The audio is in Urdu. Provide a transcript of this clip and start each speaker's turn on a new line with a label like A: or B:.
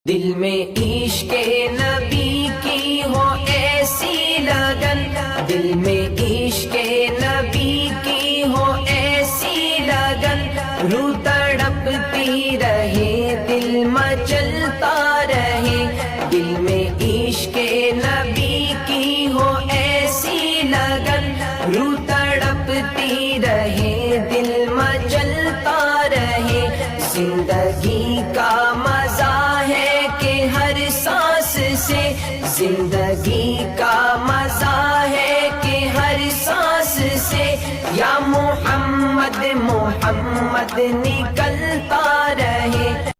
A: دل میں عشق نبی کی ہو ایسی لگن، دل میں عشق نبی کی ہو ایسی لگن، روح تڑپتی رہے دل مچلتا رہے، دل میں عشق نبی کی ہو ایسی لگن، روح تڑپتی رہے دل مچلتا رہے، زندگی کا مزہ ہے کہ ہر سانس سے، زندگی کا مزہ ہے کہ ہر سانس سے، یا محمد محمد نکلتا رہے۔